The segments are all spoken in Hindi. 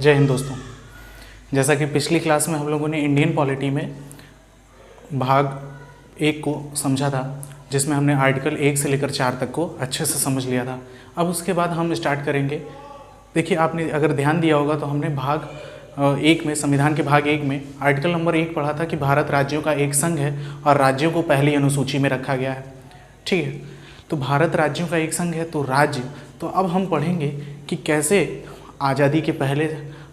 जय हिंद दोस्तों। जैसा कि पिछली क्लास में हम लोगों ने इंडियन पॉलिटी में भाग 1 को समझा था, जिसमें हमने आर्टिकल 1 से लेकर 4 तक को अच्छे से समझ लिया था। अब उसके बाद हम स्टार्ट करेंगे। देखिए, आपने अगर ध्यान दिया होगा तो हमने भाग 1 में, संविधान के भाग 1 में आर्टिकल नंबर 1 पढ़ा था कि भारत राज्यों का एक संघ है और राज्यों को पहली अनुसूची में रखा गया है। ठीक है, तो भारत राज्यों का एक संघ है तो राज्य। तो अब हम पढ़ेंगे कि कैसे आज़ादी के पहले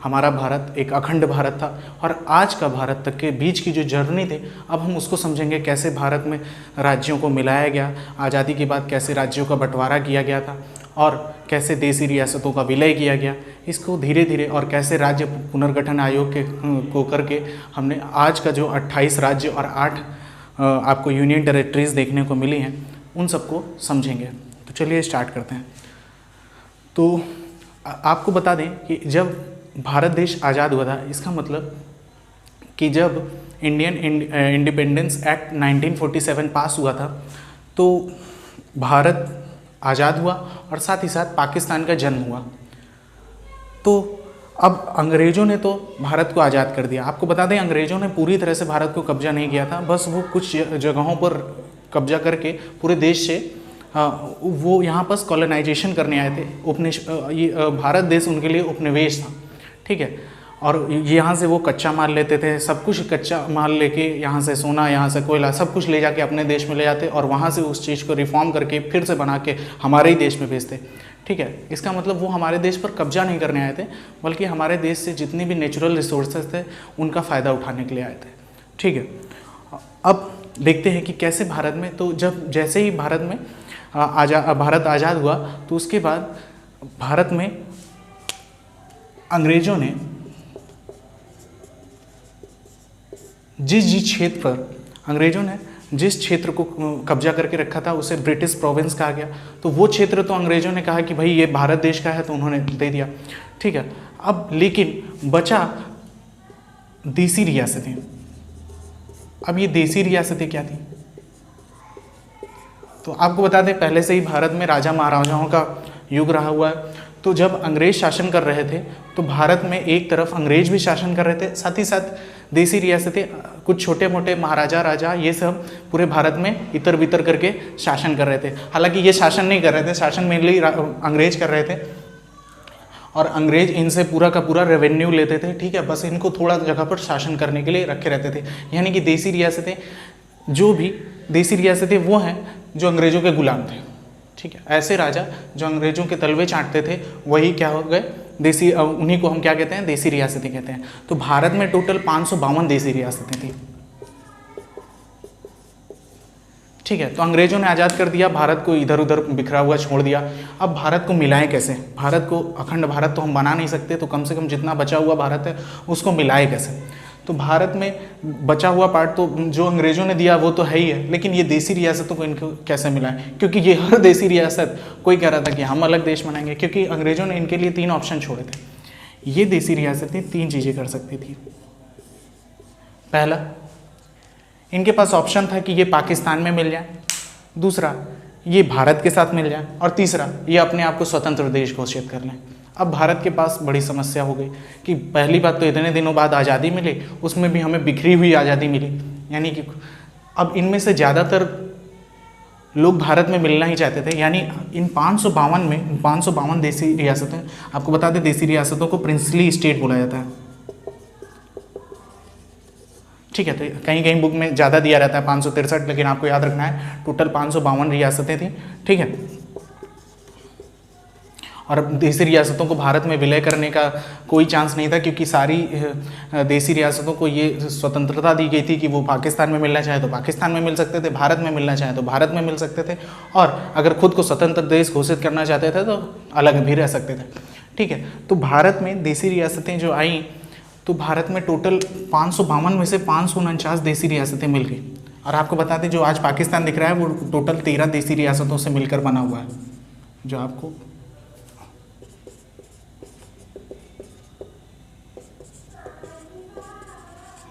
हमारा भारत एक अखंड भारत था और आज का भारत तक के बीच की जो जर्नी थी, अब हम उसको समझेंगे कैसे भारत में राज्यों को मिलाया गया, आज़ादी के बाद कैसे राज्यों का बंटवारा किया गया था और कैसे देसी रियासतों का विलय किया गया, इसको धीरे धीरे, और कैसे राज्य पुनर्गठन आयोग को करके हमने आज का जो 28 राज्य और 8 आपको यूनियन टेरिटरीज देखने को मिली हैं, उन सबको समझेंगे। तो चलिए स्टार्ट करते हैं। तो आपको बता दें कि जब भारत देश आज़ाद हुआ था, इसका मतलब कि जब इंडियन इंडिपेंडेंस एक्ट 1947 पास हुआ था तो भारत आज़ाद हुआ और साथ ही साथ पाकिस्तान का जन्म हुआ। तो अब अंग्रेज़ों ने तो भारत को आज़ाद कर दिया। आपको बता दें, अंग्रेज़ों ने पूरी तरह से भारत को कब्जा नहीं किया था, बस वो कुछ जगहों पर कब्जा करके पूरे देश से वो यहाँ पर कॉलोनाइजेशन करने आए थे। भारत देश उनके लिए उपनिवेश था। ठीक है, और यहाँ से वो कच्चा माल लेते थे, सब कुछ कच्चा माल लेके यहाँ से सोना, यहाँ से कोयला, सब कुछ ले जाके अपने देश में ले जाते और वहाँ से उस चीज़ को रिफॉर्म करके फिर से बना के हमारे ही देश में बेचते। ठीक है, इसका मतलब वो हमारे देश पर कब्जा नहीं करने आए थे, बल्कि हमारे देश से जितनी भी नेचुरल रिसोर्सेज थे उनका फ़ायदा उठाने के लिए आए थे। ठीक है, अब देखते हैं कि कैसे भारत में, तो जैसे ही भारत में भारत आज़ाद हुआ तो उसके बाद भारत में अंग्रेज़ों ने जिस क्षेत्र को कब्जा करके रखा था उसे ब्रिटिश प्रोविंस कहा गया। तो वो क्षेत्र तो अंग्रेज़ों ने कहा कि भाई ये भारत देश का है, तो उन्होंने दे दिया। ठीक है, अब लेकिन बचा देसी रियासतें। अब ये देसी रियासतें क्या थी? तो आपको बता दें, पहले से ही भारत में राजा महाराजाओं का युग रहा हुआ है। तो जब अंग्रेज शासन कर रहे थे तो भारत में एक तरफ अंग्रेज भी शासन कर रहे थे, साथ ही साथ देसी रियासतें, कुछ छोटे मोटे महाराजा राजा, ये सब पूरे भारत में इतर बितर करके शासन कर रहे थे। हालांकि ये शासन नहीं कर रहे थे, शासन मेनली अंग्रेज कर रहे थे और अंग्रेज इनसे पूरा का पूरा रेवेन्यू लेते थे। ठीक है, बस इनको थोड़ा जगह पर शासन करने के लिए रखे रहते थे। यानी कि देसी रियासतें, जो भी देसी रियासतें वो हैं जो अंग्रेज़ों के गुलाम थे। ठीक है, ऐसे राजा जो अंग्रेज़ों के तलवे चाटते थे वही क्या हो गए, देसी, उन्हीं को हम क्या कहते हैं, देसी रियासतें कहते हैं। तो भारत में टोटल 552 देसी रियासतें थी। ठीक है, तो अंग्रेज़ों ने आज़ाद कर दिया, भारत को इधर उधर बिखरा हुआ छोड़ दिया। अब भारत को मिलाएं कैसे? भारत को, अखंड भारत तो हम बना नहीं सकते, तो कम से कम जितना बचा हुआ भारत है उसको मिलाए कैसे? तो भारत में बचा हुआ पार्ट तो जो अंग्रेज़ों ने दिया वो तो है ही है, लेकिन ये देसी रियासतों को इनको कैसे मिलाएं? क्योंकि ये हर देसी रियासत, कोई कह रहा था कि हम अलग देश बनाएंगे, क्योंकि अंग्रेज़ों ने इनके लिए 3 ऑप्शन छोड़े थे। ये देसी रियासतें 3 चीज़ें कर सकती थी। पहला, इनके पास ऑप्शन था कि ये पाकिस्तान में मिल जाए, दूसरा ये भारत के साथ मिल जाए, और तीसरा ये अपने आप को स्वतंत्र देश घोषित कर लें। अब भारत के पास बड़ी समस्या हो गई कि पहली बात तो इतने दिनों बाद आज़ादी मिली, उसमें भी हमें बिखरी हुई आज़ादी मिली। यानी कि अब इनमें से ज़्यादातर लोग भारत में मिलना ही चाहते थे। यानी इन 552 देसी रियासतें, आपको बता दें देसी रियासतों को प्रिंसली स्टेट बोला जाता है। ठीक है, तो कहीं कहीं बुक में ज़्यादा दिया रहता है 563, लेकिन आपको याद रखना है टोटल 552 रियासतें थी। ठीक है, और देसी रियासतों को भारत में विलय करने का कोई चांस नहीं था, क्योंकि सारी देसी रियासतों को ये स्वतंत्रता दी गई थी कि वो पाकिस्तान में मिलना चाहे तो पाकिस्तान में मिल सकते थे, भारत में मिलना चाहे तो भारत में मिल सकते थे, और अगर खुद को स्वतंत्र देश घोषित करना चाहते थे तो अलग भी रह सकते थे। ठीक है, तो भारत में देसी रियासतें जो आई, तो भारत में टोटल 552 में से 549 देसी रियासतें मिल गई। और आपको बता दें, जो आज पाकिस्तान दिख रहा है वो टोटल 13 देसी रियासतों से मिलकर बना हुआ है। जो आपको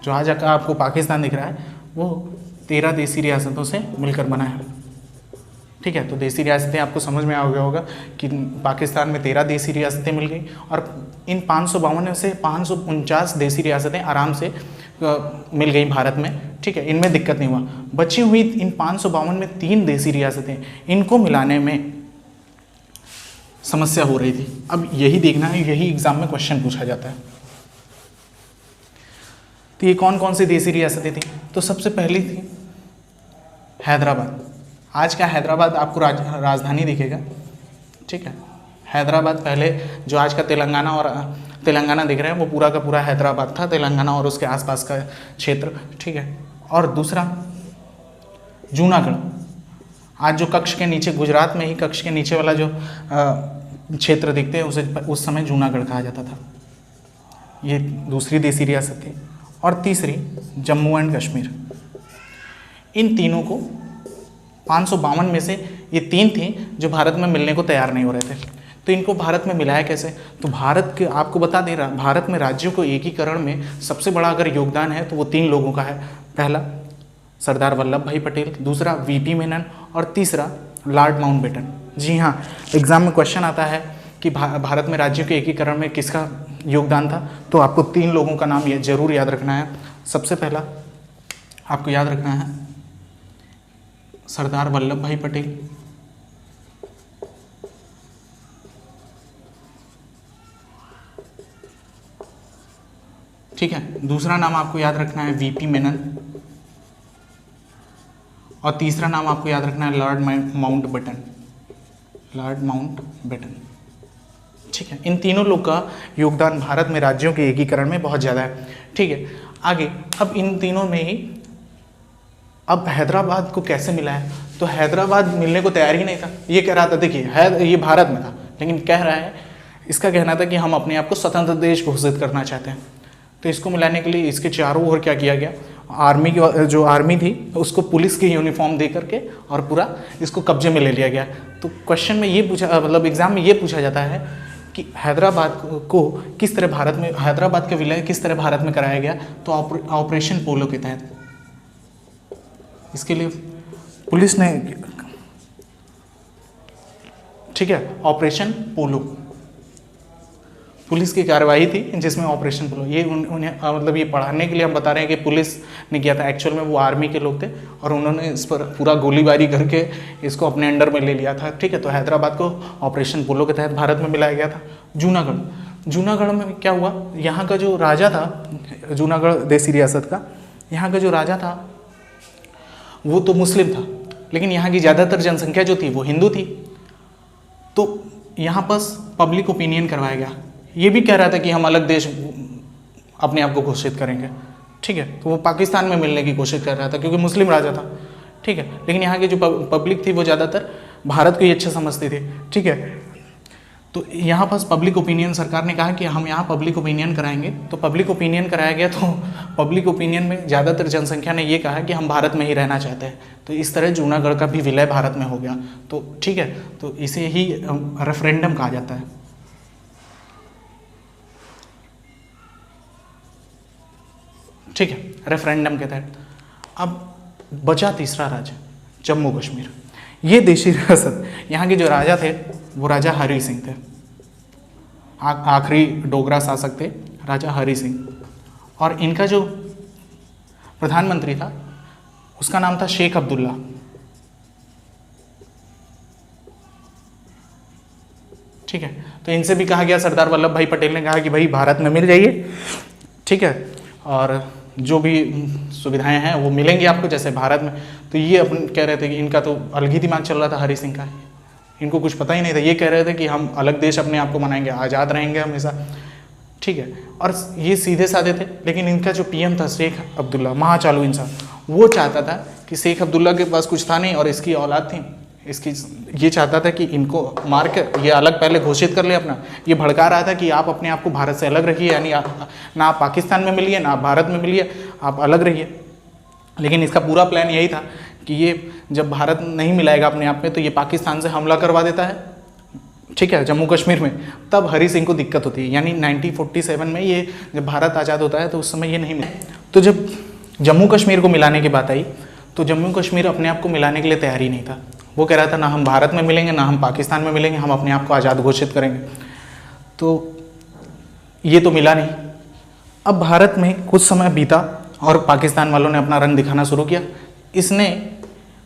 जो आज आपको पाकिस्तान दिख रहा है वो 13 देसी रियासतों से मिलकर बना है। ठीक है। तो देसी रियासतें आपको समझ में आ गया होगा कि पाकिस्तान में 13 देसी रियासतें मिल गई और इन 552 में से 549 देसी रियासतें आराम से मिल गई भारत में, ठीक है, इनमें दिक्कत नहीं हुआ। बची हुई इन 552 में 3 देसी रियासतें, इनको मिलाने में समस्या हो रही थी। अब यही देखना है, यही एग्जाम में क्वेश्चन पूछा जाता है। तो ये कौन कौन सी देसी रियासतें थी? तो सबसे पहली थी हैदराबाद। आज का हैदराबाद आपको राजधानी दिखेगा, ठीक है। हैदराबाद पहले जो आज का तेलंगाना दिख रहा है वो पूरा का पूरा हैदराबाद था, तेलंगाना और उसके आसपास का क्षेत्र, ठीक है। और दूसरा जूनागढ़, आज जो कक्ष के नीचे, गुजरात में ही कक्ष के नीचे वाला जो क्षेत्र दिखते हैं उसे उस समय जूनागढ़ कहा जाता था। ये दूसरी देसी रियासत थी। और तीसरी जम्मू एंड कश्मीर। इन तीनों को 552 में से ये 3 थी जो भारत में मिलने को तैयार नहीं हो रहे थे। तो इनको भारत में मिलाया कैसे? तो भारत के, आपको बता दे रहा, भारत में राज्यों को एकीकरण में सबसे बड़ा अगर योगदान है तो वो 3 लोगों का है। पहला सरदार वल्लभ भाई पटेल, दूसरा वीपी मेनन और तीसरा लॉर्ड माउंटबेटन। जी हाँ, एग्जाम में क्वेश्चन आता है कि भारत में राज्यों के एकीकरण में किसका योगदान था, तो आपको 3 लोगों का नाम ये जरूर याद रखना है। सबसे पहला आपको याद रखना है सरदार वल्लभ भाई पटेल, ठीक है। दूसरा नाम आपको याद रखना है वीपी मेनन और तीसरा नाम आपको याद रखना है लॉर्ड माउंटबेटन, ठीक है। इन तीनों लोग का योगदान भारत में राज्यों के एकीकरण में बहुत ज़्यादा है, ठीक है। आगे अब इन तीनों में ही अब हैदराबाद को कैसे मिला है? तो हैदराबाद मिलने को तैयार ही नहीं था। ये कह रहा था, देखिए ये भारत में था, लेकिन कह रहा है, इसका कहना था कि हम अपने आप को स्वतंत्र देश घोषित करना चाहते हैं। तो इसको मिलाने के लिए इसके चारों ओर क्या किया गया, आर्मी की जो आर्मी थी उसको पुलिस की यूनिफॉर्म दे करके और पूरा इसको कब्जे में ले लिया गया। तो क्वेश्चन में ये पूछा, मतलब एग्जाम में ये पूछा जाता है कि हैदराबाद को किस तरह भारत में, हैदराबाद का विलय किस तरह भारत में कराया गया? तो ऑपरेशन पोलो के तहत। इसके लिए पुलिस ने, ठीक है, ऑपरेशन पोलो पुलिस की कार्रवाई थी जिसमें ऑपरेशन पोलो, ये उन्हें मतलब ये पढ़ाने के लिए हम बता रहे हैं कि पुलिस ने किया था। एक्चुअल में वो आर्मी के लोग थे और उन्होंने इस पर पूरा गोलीबारी करके इसको अपने अंडर में ले लिया था, ठीक है। तो हैदराबाद को ऑपरेशन पोलो के तहत भारत में मिलाया गया था। जूनागढ़ में क्या हुआ, यहाँ का जो राजा था, जूनागढ़ देसी रियासत का, यहाँ का जो राजा था वो तो मुस्लिम था, लेकिन यहाँ की ज़्यादातर जनसंख्या जो थी वो हिंदू थी। तो यहाँ पर पब्लिक ओपिनियन करवाया गया। ये भी कह रहा था कि हम अलग देश अपने आप को घोषित करेंगे, ठीक है। तो वो पाकिस्तान में मिलने की कोशिश कर रहा था क्योंकि मुस्लिम राजा था, ठीक है। लेकिन यहाँ की जो पब्लिक थी वो ज़्यादातर भारत को ही अच्छा समझती थी, ठीक है। तो यहाँ पास पब्लिक ओपिनियन, सरकार ने कहा कि हम यहाँ पब्लिक ओपिनियन कराएंगे। तो पब्लिक ओपिनियन कराया गया। तो पब्लिक ओपिनियन में ज़्यादातर जनसंख्या ने ये कहा कि हम भारत में ही रहना चाहते हैं। तो इस तरह जूनागढ़ का भी विलय भारत में हो गया। तो ठीक है, तो इसे ही रेफरेंडम कहा जाता है, ठीक है, रेफरेंडम के तहत। अब बचा तीसरा राज्य जम्मू कश्मीर। ये देशी रियासत, यहाँ के जो राजा थे वो राजा हरि सिंह थे, आखिरी डोगरा शासक थे राजा हरि सिंह। और इनका जो प्रधानमंत्री था उसका नाम था शेख अब्दुल्ला, ठीक है। तो इनसे भी कहा गया, सरदार वल्लभ भाई पटेल ने कहा कि भाई भारत में मिल जाइए, ठीक है, और जो भी सुविधाएं हैं वो मिलेंगी आपको जैसे भारत में। तो ये अपन कह रहे थे कि इनका तो अलग ही दिमाग चल रहा था हरि सिंह का, इनको कुछ पता ही नहीं था। ये कह रहे थे कि हम अलग देश अपने आप को बनाएंगे, आज़ाद रहेंगे हमेशा, ठीक है। और ये सीधे साधे थे। लेकिन इनका जो पीएम था शेख अब्दुल्ला, महाचालू इंसान, वो चाहता था कि शेख अब्दुल्ला के पास कुछ था नहीं और इसकी औलाद थी, इसकी ये चाहता था कि इनको मार कर ये अलग पहले घोषित कर ले अपना। ये भड़का रहा था कि आप अपने आप को भारत से अलग रखिए, यानी ना आप पाकिस्तान में मिलिए ना आप भारत में मिलिए, आप अलग रहिए। लेकिन इसका पूरा प्लान यही था कि ये जब भारत नहीं मिलाएगा अपने आप में तो ये पाकिस्तान से हमला करवा देता है, ठीक है, जम्मू कश्मीर में। तब हरि सिंह को दिक्कत होती है, यानी 1947 में ये जब भारत आज़ाद होता है तो उस समय ये नहीं मिला। तो जब जम्मू कश्मीर को मिलाने की बात आई तो जम्मू कश्मीर अपने आप को मिलाने के लिए तैयार ही नहीं था। वो कह रहा था ना हम भारत में मिलेंगे ना हम पाकिस्तान में मिलेंगे, हम अपने आप को आज़ाद घोषित करेंगे। तो ये तो मिला नहीं। अब भारत में कुछ समय बीता और पाकिस्तान वालों ने अपना रंग दिखाना शुरू किया। इसने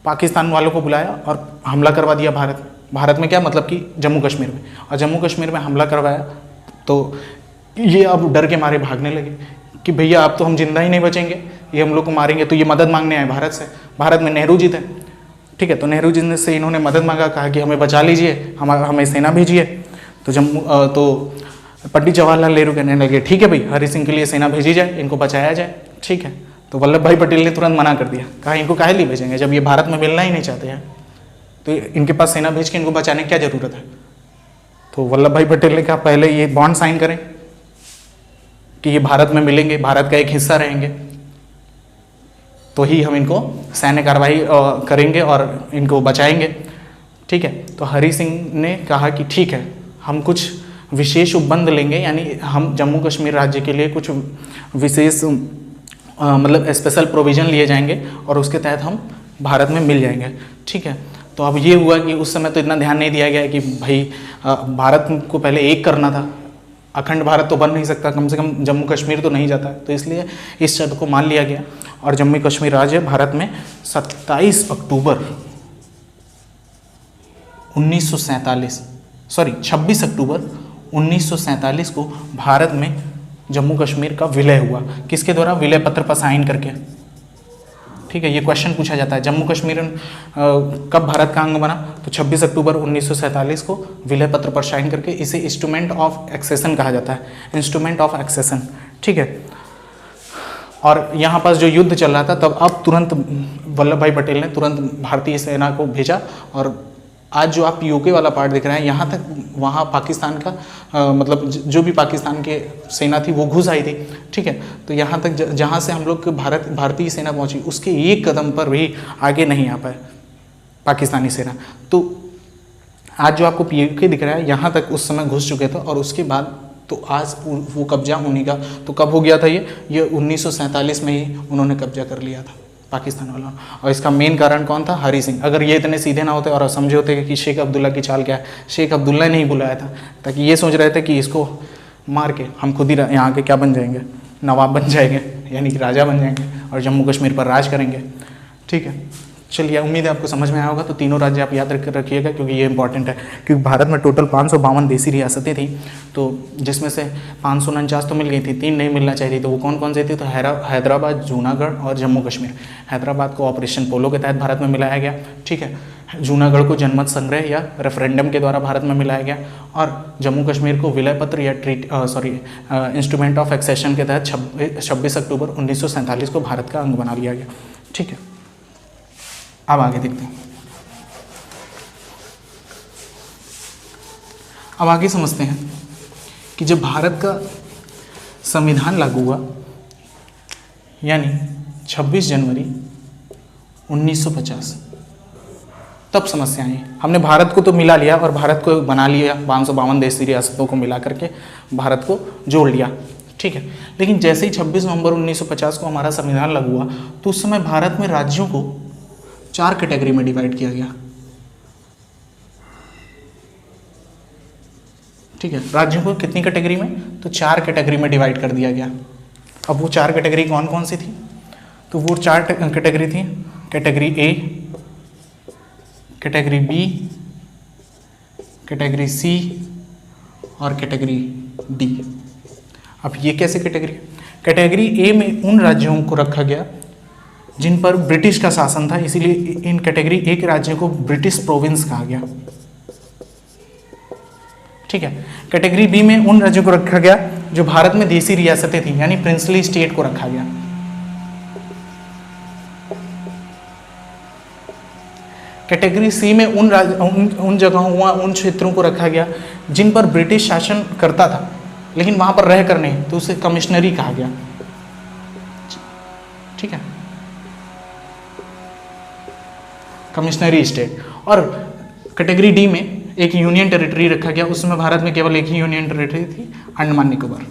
पाकिस्तान वालों को बुलाया और हमला करवा दिया भारत में क्या मतलब कि जम्मू कश्मीर में, और जम्मू कश्मीर में हमला करवाया। तो ये अब डर के मारे भागने लगे कि भैया अब तो हम जिंदा ही नहीं बचेंगे, ये हम लोग को मारेंगे। तो ये मदद मांगने आए भारत से। भारत में नेहरू जी थे, ठीक है। तो नेहरू जी से इन्होंने मदद मांगा, कहा कि हमें बचा लीजिए, हमें सेना भेजिए। तो पंडित जवाहरलाल नेहरू कहने लगे ठीक है भाई, हरि सिंह के लिए सेना भेजी जाए, इनको बचाया जाए, ठीक है। तो वल्लभ भाई पटेल ने तुरंत मना कर दिया, कहा इनको काहे लिए भेजेंगे, जब ये भारत में मिलना ही नहीं चाहते हैं तो इनके पास सेना भेज के इनको बचाने की क्या ज़रूरत है। तो वल्लभ भाई पटेल ने कहा पहले ये बॉन्ड साइन करें कि ये भारत में मिलेंगे, भारत का एक हिस्सा रहेंगे, तो ही हम इनको सैन्य कार्रवाई करेंगे और इनको बचाएंगे, ठीक है। तो हरि सिंह ने कहा कि ठीक है, हम कुछ विशेष उपबंध लेंगे, यानी हम जम्मू कश्मीर राज्य के लिए कुछ विशेष मतलब स्पेशल प्रोविज़न लिए जाएंगे और उसके तहत हम भारत में मिल जाएंगे, ठीक है। तो अब ये हुआ कि उस समय तो इतना ध्यान नहीं दिया गया कि भाई भारत को पहले एक करना था, अखंड भारत तो बन नहीं सकता, कम से कम जम्मू कश्मीर तो नहीं जाता है। तो इसलिए इस शर्त को मान लिया गया और जम्मू कश्मीर राज्य भारत में 26 अक्टूबर 1947 को भारत में जम्मू कश्मीर का विलय हुआ। किसके द्वारा? विलय पत्र पर साइन करके, ठीक है। ये क्वेश्चन पूछा जाता है, जम्मू कश्मीर कब भारत का अंग बना? तो 26 अक्टूबर 1947 को विलय पत्र पर साइन करके। इसे इंस्ट्रूमेंट ऑफ एक्सेशन कहा जाता है, इंस्ट्रूमेंट ऑफ एक्सेशन, ठीक है। और यहाँ पास जो युद्ध चल रहा था तब अब तुरंत वल्लभ भाई पटेल ने तुरंत भारतीय सेना को भेजा। और आज जो आप यूके वाला पार्ट दिख रहे हैं, यहाँ तक वहाँ पाकिस्तान का मतलब जो भी पाकिस्तान के सेना थी वो घुस आई थी, ठीक है। तो यहाँ तक जहाँ से हम लोग भारतीय सेना पहुँची, उसके एक कदम पर भी आगे नहीं आ पाए पाकिस्तानी सेना। तो आज जो आपको यूके दिख रहा है, यहाँ तक उस समय घुस चुके थे। और उसके बाद तो आज वो कब्जा होने का तो कब हो गया था? ये 1947 में ही उन्होंने कब्जा कर लिया था पाकिस्तान वालों। और इसका मेन कारण कौन था? हरि सिंह। अगर ये इतने सीधे ना होते और समझे होते कि शेख अब्दुल्ला की चाल क्या है, शेख अब्दुल्ला ने ही बुलाया था, ताकि ये सोच रहे थे कि इसको मार के हम खुद ही यहाँ के क्या बन जाएंगे, नवाब बन जाएंगे, यानी कि राजा बन जाएंगे और जम्मू कश्मीर पर राज करेंगे, ठीक है। चलिए, उम्मीद है आपको समझ में आया होगा। तो तीनों राज्य आप याद रखिएगा क्योंकि ये इंपॉर्टेंट है। क्योंकि भारत में टोटल 552 देसी रियासतें थी, तो जिसमें से 549 तो मिल गई थी, 3 नहीं मिलना चाहिए। तो वो कौन कौन से थे? तो हैदराबाद, जूनागढ़ और जम्मू कश्मीर। हैदराबाद को ऑपरेशन पोलो के तहत भारत में मिलाया गया, ठीक है। जूनागढ़ को जनमत संग्रह या रेफरेंडम के द्वारा भारत में मिलाया गया। और जम्मू कश्मीर को विलय पत्र या इंस्ट्रूमेंट ऑफ एक्सेशन के तहत 26 अक्टूबर 1947 को भारत का अंग बना लिया गया, ठीक है। अब आगे देखते हैं, अब आगे समझते हैं कि जब भारत का संविधान लागू हुआ, यानी 26 जनवरी 1950, तब समस्या आई। हमने भारत को तो मिला लिया और भारत को बना लिया, 552 देशी रियासतों को मिला करके भारत को जोड़ लिया, ठीक है। लेकिन जैसे ही 26 नवंबर 1950 को हमारा संविधान लागू हुआ, तो उस समय भारत में राज्यों को 4 कैटेगरी में डिवाइड किया गया, ठीक है। राज्यों को कितनी कैटेगरी में? तो 4 कैटेगरी में डिवाइड कर दिया गया। अब वो 4 कैटेगरी कौन कौन सी थी? तो वो 4 कैटेगरी थी, category A, category B, category C और कैटेगरी डी। अब ये कैसे कैटेगरी? कैटेगरी ए में उन राज्यों को रखा गया जिन पर ब्रिटिश का शासन था, इसीलिए इन कैटेगरी ए के राज्यों को ब्रिटिश प्रोविंस कहा गया, ठीक है। कैटेगरी बी में उन राज्यों को रखा गया जो भारत में देसी रियासतें थी, यानी प्रिंसली स्टेट को रखा गया। कैटेगरी सी में उन जगहों, उन क्षेत्रों को रखा गया जिन पर ब्रिटिश शासन करता था लेकिन वहां पर रह कर नहीं, तो उसे कमिश्नरी कहा गया, ठीक है, कमिश्नरी स्टेट। और कैटेगरी डी में एक यूनियन टेरिटरी रखा गया, उसमें भारत में केवल एक ही यूनियन टेरिटरी थी, अंडमान निकोबार।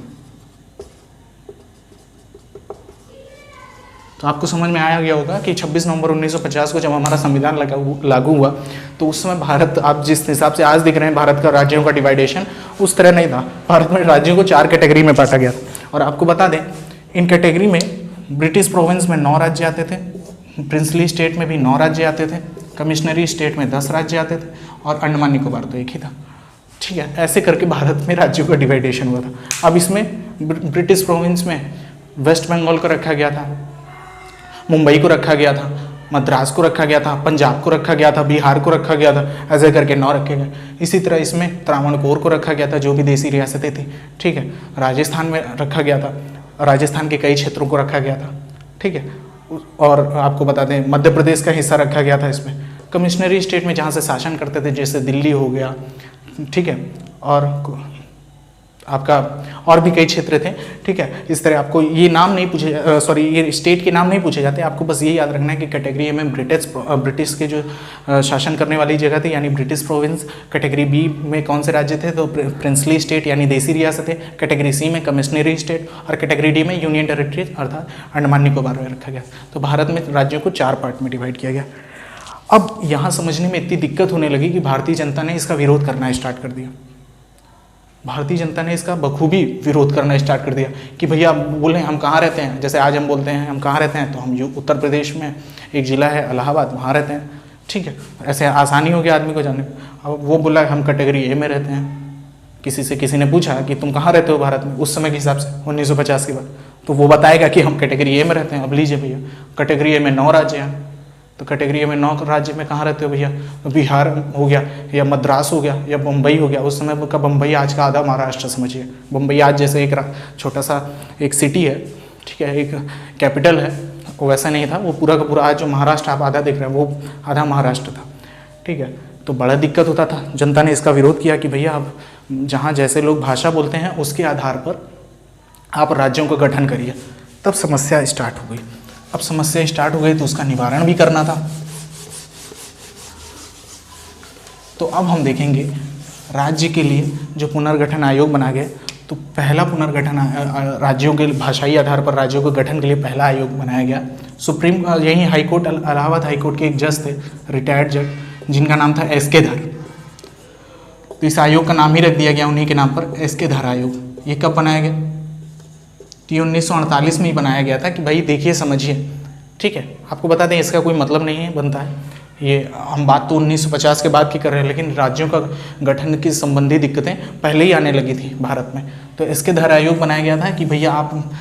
तो आपको समझ में आया गया होगा कि 26 नवंबर 1950 को जब हमारा संविधान लागू हुआ तो उस समय भारत, आप जिस हिसाब से आज दिख रहे हैं भारत का राज्यों का डिवाइडेशन, उस तरह नहीं था। भारत में राज्यों को 4 कैटेगरी में बांटा गया था। और आपको बता दें, इन कैटेगरी में ब्रिटिश प्रोविंस में 9 राज्य आते थे, प्रिंसली स्टेट में भी 9 राज्य आते थे, कमिश्नरी स्टेट में 10 राज्य आते थे, और अंडमान निकोबार तो एक ही था। ठीक है, ऐसे करके भारत में राज्यों का डिवाइडेशन हुआ था। अब इसमें ब्रिटिश प्रोविंस में वेस्ट बंगाल को रखा गया था, मुंबई को रखा गया था, मद्रास को रखा गया था, पंजाब को रखा गया था, बिहार को रखा गया था, ऐसे करके 9 रखे गए। इसी तरह इसमें त्रावणकोर को रखा गया था, जो भी देसी रियासतें थी। ठीक है, राजस्थान में रखा गया था, राजस्थान के कई क्षेत्रों को रखा गया था। ठीक है, और आपको बता दें मध्य प्रदेश का हिस्सा रखा गया था इसमें। कमिश्नरी स्टेट में जहाँ से शासन करते थे, जैसे दिल्ली हो गया, ठीक है, और आपका और भी कई क्षेत्र थे। ठीक है, इस तरह आपको ये नाम नहीं पूछे, ये स्टेट के नाम नहीं पूछे जाते। आपको बस ये याद रखना है कि कैटेगरी ए में ब्रिटिश के जो शासन करने वाली जगह थी, यानी ब्रिटिश प्रोविंस। कैटेगरी बी में कौन से राज्य थे, तो प्रिंसली स्टेट यानी देसी रियासतें। कैटेगरी सी में कमिश्नरी स्टेट, और कैटेगरी डी में यूनियन टेरिटरीज अर्थात अंडमान निकोबार में रखा गया। तो भारत में राज्यों को 4 पार्ट में डिवाइड किया गया। अब यहाँ समझने में इतनी दिक्कत होने लगी कि भारतीय जनता ने इसका विरोध करना स्टार्ट कर दिया। भारतीय जनता ने इसका बखूबी विरोध करना स्टार्ट कर दिया कि भैया बोले हम कहाँ रहते हैं। जैसे आज हम बोलते हैं हम कहाँ रहते हैं, तो हम उत्तर प्रदेश में एक ज़िला है इलाहाबाद, वहाँ रहते हैं। ठीक है, ऐसे आसानी हो गया आदमी को जानने। अब वो बोला हम कैटेगरी ए में रहते हैं। किसी ने पूछा कि तुम कहाँ रहते हो भारत में, उस समय के हिसाब से 1950 के बाद, तो वो बताएगा कि हम कैटेगरी ए में रहते हैं। अब लीजिए भैया, कैटेगरी ए में 9 राज्य हैं, तो कैटेगरी ए में 9 राज्य में कहाँ रहते हो भैया, तो बिहार हो गया, या मद्रास हो गया, या बम्बई हो गया। उस समय का बम्बई आज का आधा महाराष्ट्र समझिए। बम्बई आज जैसे एक छोटा सा एक सिटी है, ठीक है, एक कैपिटल है, वो वैसा नहीं था। वो पूरा का पूरा आज जो महाराष्ट्र आप आधा देख रहे हैं, वो आधा महाराष्ट्र था। ठीक है, तो बड़ा दिक्कत होता था। जनता ने इसका विरोध किया कि भैया अब जहाँ जैसे लोग भाषा बोलते हैं उसके आधार पर आप राज्यों का गठन करिए। तब समस्या स्टार्ट हो गई। अब समस्या स्टार्ट हो गई तो उसका निवारण भी करना था। तो अब हम देखेंगे राज्य के लिए जो पुनर्गठन आयोग बना गया, तो पहला पुनर्गठन राज्यों के भाषाई आधार पर राज्यों के गठन के लिए पहला आयोग बनाया गया। सुप्रीम यही हाईकोर्ट, इलाहाबाद हाईकोर्ट के एक जज थे, रिटायर्ड जज, जिनका नाम था एस के धर। तो इस आयोग का नाम ही रख दिया गया उन्हीं के नाम पर, एस के धर आयोग। ये कब बनाया गया, तो ये 1948 में ही बनाया गया था कि भाई देखिए समझिए। ठीक है, आपको बता दें इसका कोई मतलब नहीं है बनता है, ये हम बात तो 1950 के बाद की कर रहे हैं, लेकिन राज्यों का गठन की संबंधी दिक्कतें पहले ही आने लगी थी भारत में। तो इसके धर आयोग बनाया गया था कि भैया आप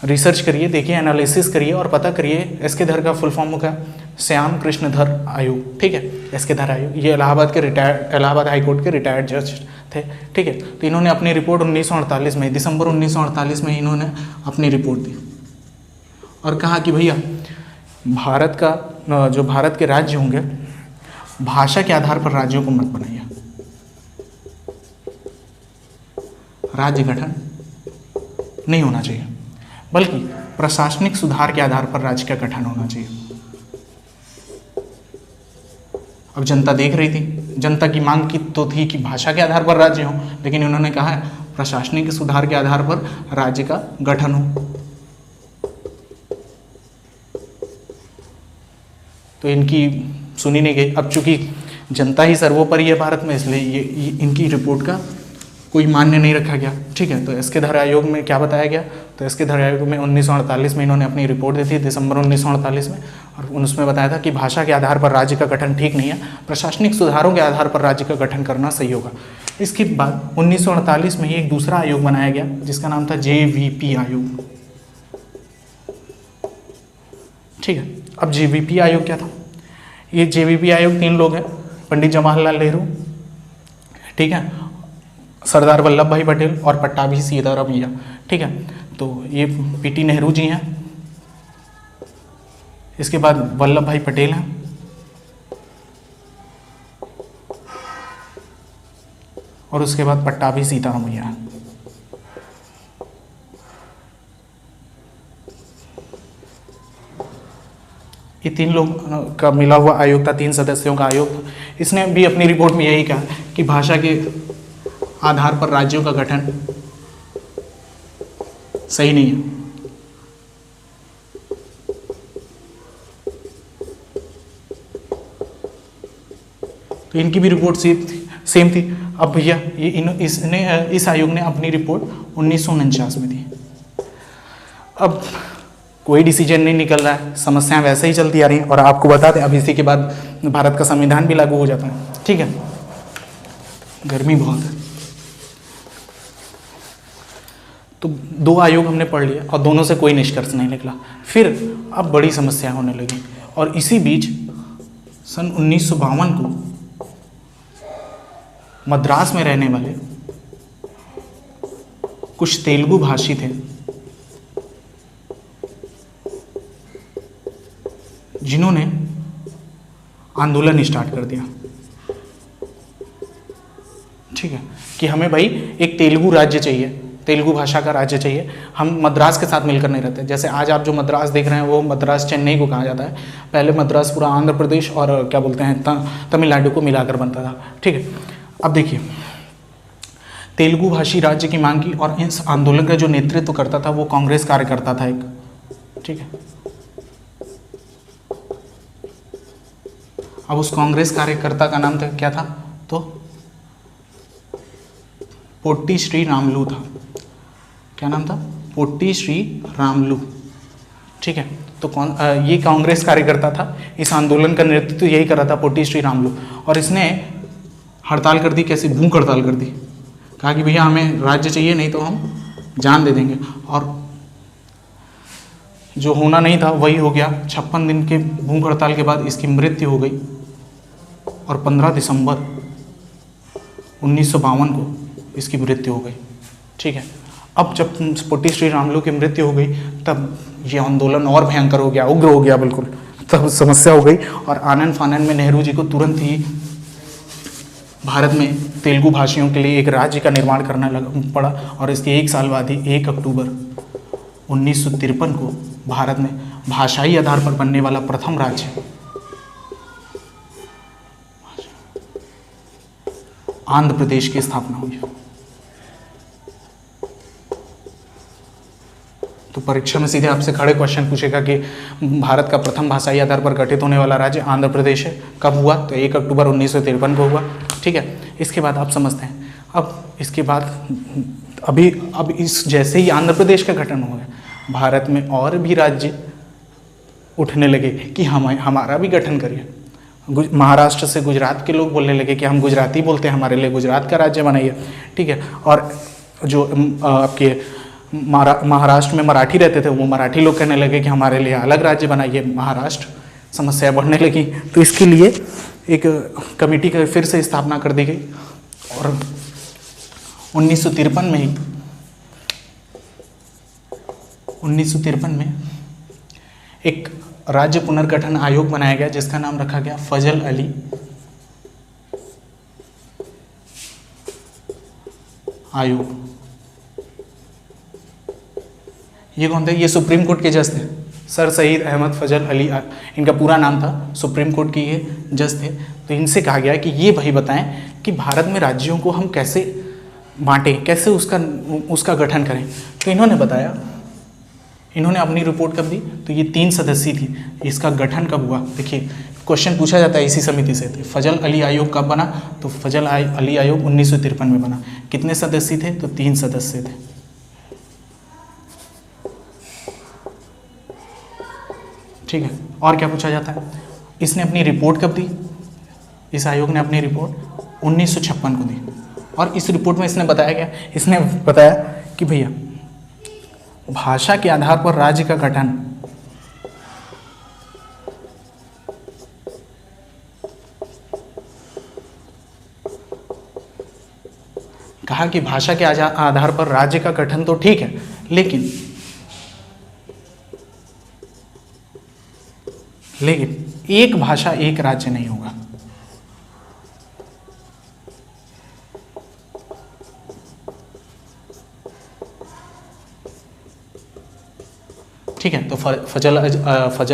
रिसर्च करिए, देखिए, एनालिसिस करिए और पता करिए। इसके धर का फुल फॉर्म होगा श्याम कृष्ण धर आयोग। ठीक है, इसके धर आयोग, ये इलाहाबाद हाईकोर्ट के रिटायर्ड जज थे। ठीक है, तो इन्होंने अपनी रिपोर्ट 1948 में, दिसंबर 1948 में इन्होंने अपनी रिपोर्ट दी और कहा कि भैया भारत का जो भारत के राज्य होंगे, भाषा के आधार पर राज्यों को मत बनाइए। राज्य गठन नहीं होना चाहिए, बल्कि प्रशासनिक सुधार के आधार पर राज्य का गठन होना चाहिए। अब जनता देख रही थी, जनता की मांग की तो थी कि भाषा के आधार पर राज्य हो, लेकिन इन्होंने कहा है प्रशासनिक सुधार के आधार पर राज्य का गठन हो। तो इनकी सुनी नहीं गई। अब चूंकि जनता ही सर्वोपरि है भारत में, इसलिए ये इनकी रिपोर्ट का कोई मान्य नहीं रखा गया। ठीक है, तो इसके धर आयोग में क्या बताया गया, तो इसके धर आयोग में 1948 में इन्होंने अपनी रिपोर्ट दी थी, दिसंबर 1948 में, और उसमें बताया था कि भाषा के आधार पर राज्य का गठन ठीक नहीं है, प्रशासनिक सुधारों के आधार पर राज्य का गठन करना सही होगा। इसके बाद 1948 में ही एक दूसरा आयोग बनाया गया जिसका नाम था JVP आयोग। ठीक है, अब JVP आयोग क्या था, ये JVP आयोग 3 लोग हैं, पंडित जवाहरलाल नेहरू, ठीक है, सरदार वल्लभ भाई पटेल और पट्टाभी सीतारामैया। ठीक है, तो ये PT नेहरू जी हैं, इसके बाद वल्लभ भाई पटेल हैं, और उसके बाद पट्टाभी सीतारामैया हैं। ये 3 लोग का मिला हुआ आयोग था, 3 सदस्यों का आयोग था। इसने भी अपनी रिपोर्ट में यही कहा कि भाषा के आधार पर राज्यों का गठन सही नहीं है। तो इनकी भी रिपोर्ट सेम थी। अब भैया इस आयोग ने अपनी रिपोर्ट 1949 में दी। अब कोई डिसीजन नहीं निकल रहा है, समस्याएं वैसे ही चलती आ रही हैं। और आपको बता दें, अब इसी के बाद भारत का संविधान भी लागू हो जाता है। ठीक है, गर्मी बहुत है। तो 2 आयोग हमने पढ़ लिया और दोनों से कोई निष्कर्ष नहीं निकला। फिर अब बड़ी समस्या होने लगी और इसी बीच सन 1952 को मद्रास में रहने वाले कुछ तेलुगु भाषी थे जिन्होंने आंदोलन स्टार्ट कर दिया। ठीक है, कि हमें भाई एक तेलुगु राज्य चाहिए, तेलुगु भाषा का राज्य चाहिए, हम मद्रास के साथ मिलकर नहीं रहते। जैसे आज आप जो मद्रास देख रहे हैं वो मद्रास चेन्नई को कहा जाता है, पहले मद्रास पूरा आंध्र प्रदेश और क्या बोलते हैं तमिलनाडु को मिलाकर बनता था। ठीक है, अब देखिए तेलुगु भाषी राज्य की मांग की और इस आंदोलन का जो नेतृत्व करता था वो कांग्रेस कार्यकर्ता था एक। ठीक है, अब उस कांग्रेस कार्यकर्ता का नाम था क्या था, तो पोट्टी श्री रामलू था। क्या नाम था, पोट्टी श्री रामलू। ठीक है, तो ये कांग्रेस कार्यकर्ता था, इस आंदोलन का नेतृत्व यही कर रहा था पोट्टी श्री रामलू। और इसने हड़ताल कर दी, कैसे, भूख हड़ताल कर दी। कहा कि भैया हमें राज्य चाहिए, नहीं तो हम जान दे देंगे। और जो होना नहीं था वही हो गया। 56 दिन के भूख हड़ताल के बाद इसकी मृत्यु हो गई और 15 दिसंबर 1952 को इसकी मृत्यु हो गई। ठीक है, अब जब पोट्टी श्री रामलू की मृत्यु हो गई तब ये आंदोलन और भयंकर हो गया, उग्र हो गया बिल्कुल। तब समस्या हो गई और आनन फानन में नेहरू जी को तुरंत ही भारत में तेलुगु भाषियों के लिए एक राज्य का निर्माण करना पड़ा। और इसके 1 साल बाद ही 1 अक्टूबर 1953 को भारत में भाषाई आधार पर बनने वाला प्रथम राज्य आंध्र प्रदेश की स्थापना हुई। तो परीक्षा में सीधे आपसे खड़े क्वेश्चन पूछेगा कि भारत का प्रथम भाषाई आधार पर गठित होने वाला राज्य आंध्र प्रदेश है, कब हुआ, तो 1 अक्टूबर 1953 को हुआ। ठीक है, इसके बाद आप समझते हैं। अब इसके बाद अब इस जैसे ही आंध्र प्रदेश का गठन हो गया, भारत में और भी राज्य उठने लगे कि हमारा भी गठन करिए। महाराष्ट्र से गुजरात के लोग बोलने लगे कि हम गुजराती बोलते हैं, हमारे लिए गुजरात का राज्य बनाइए। ठीक है, और जो आपके महाराष्ट्र में मराठी रहते थे वो मराठी लोग कहने लगे कि हमारे लिए अलग राज्य बनाइए, महाराष्ट्र। समस्या बढ़ने लगी, तो इसके लिए एक कमेटी का फिर से स्थापना कर दी गई और 1953 में एक राज्य पुनर्गठन आयोग बनाया गया जिसका नाम रखा गया फजल अली आयोग। ये कौन थे, ये सुप्रीम कोर्ट के जज थे, सर सईद अहमद फजल अली इनका पूरा नाम था। सुप्रीम कोर्ट के ये जज थे। तो इनसे कहा गया कि ये भाई बताएं कि भारत में राज्यों को हम कैसे बांटें, कैसे उसका गठन करें। तो इन्होंने बताया, इन्होंने अपनी रिपोर्ट कब दी, तो ये 3 सदस्यीय थी। इसका गठन कब हुआ, देखिए क्वेश्चन पूछा जाता है इसी समिति से। तो फजल अली आयोग कब बना, तो फजल अली आयोग 1953 में बना। कितने सदस्य थे, तो 3 सदस्य थे। ठीक है, और क्या पूछा जाता है, इसने अपनी रिपोर्ट कब दी, इस आयोग ने अपनी रिपोर्ट 1956 को दी। और इस रिपोर्ट में इसने बताया कि भैया भाषा के आधार पर राज्य का गठन कहा कि भाषा के आधार पर राज्य का गठन तो ठीक है, लेकिन एक भाषा एक राज्य नहीं होगा। ठीक है, तो फजल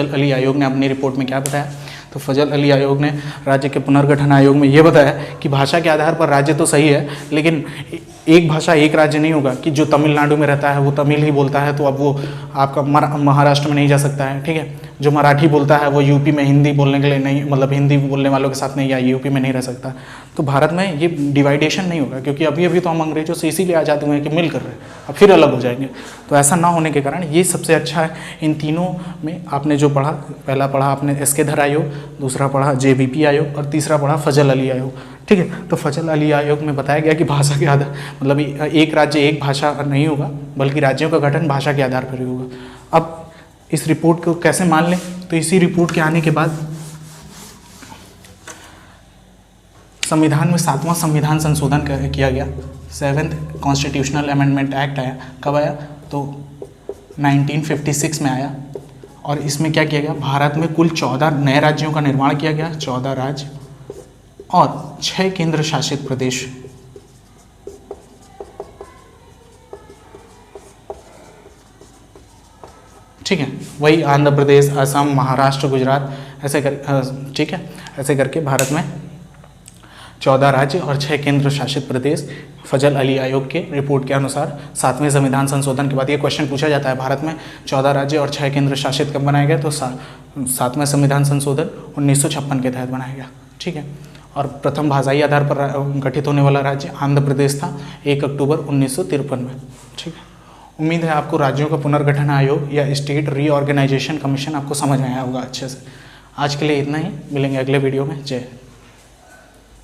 अली आयोग ने अपनी रिपोर्ट में क्या बताया, तो फजल अली आयोग ने राज्य के पुनर्गठन आयोग में ये बताया कि भाषा के आधार पर राज्य तो सही है, लेकिन एक भाषा एक राज्य नहीं होगा। कि जो तमिलनाडु में रहता है वो तमिल ही बोलता है, तो अब वो आपका महाराष्ट्र में नहीं जा सकता है। ठीक है, जो मराठी बोलता है वो यूपी में हिंदी बोलने के लिए नहीं, मतलब हिंदी बोलने वालों के साथ नहीं, या यूपी में नहीं रह सकता। तो भारत में ये डिवाइडेशन नहीं होगा, क्योंकि अभी अभी तो हम अंग्रेजों से इसीलिए आज़ाद हुए हैं कि मिल कर रहे हैं, अब फिर अलग हो जाएंगे। तो ऐसा ना होने के कारण ये सबसे अच्छा है। इन तीनों में आपने जो पढ़ा, पहला पढ़ा आपने एस.के. धर आयोग, दूसरा पढ़ा जे.बी.पी. आयोग और तीसरा पढ़ा फजल अली आयोग। ठीक है, तो फजल अली आयोग में बताया गया कि भाषा के आधार, मतलब एक राज्य एक भाषा नहीं होगा, बल्कि राज्यों का गठन भाषा के आधार पर ही होगा। अब इस रिपोर्ट को कैसे मान लें, तो इसी रिपोर्ट के आने के बाद संविधान में 7वां संविधान संशोधन किया गया, 7th कॉन्स्टिट्यूशनल अमेंडमेंट एक्ट आया। कब आया, तो 1956 में आया। और इसमें क्या किया गया, भारत में कुल 14 नए राज्यों का निर्माण किया गया, 14 राज्य और 6 केंद्र शासित प्रदेश। ठीक है, वही आंध्र प्रदेश, असम, महाराष्ट्र, गुजरात, ऐसे कर, ठीक है, ऐसे करके भारत में 14 राज्य और 6 केंद्र शासित प्रदेश। फजल अली आयोग के रिपोर्ट के अनुसार 7वें संविधान संशोधन के बाद ये क्वेश्चन पूछा जाता है, भारत में 14 राज्य और 6 केंद्र शासित कब बनाया गया, तो 7वें संविधान संशोधन 1956 के तहत बनाया गया। ठीक है, और प्रथम भाषाई आधार पर गठित होने वाला राज्य आंध्र प्रदेश था, 1 अक्टूबर 1953 में। ठीक है, उम्मीद है आपको राज्यों का पुनर्गठन आयोग या स्टेट रीऑर्गेनाइजेशन कमीशन आपको समझ में आया होगा अच्छे से। आज के लिए इतना ही, मिलेंगे अगले वीडियो में। जय हिंद।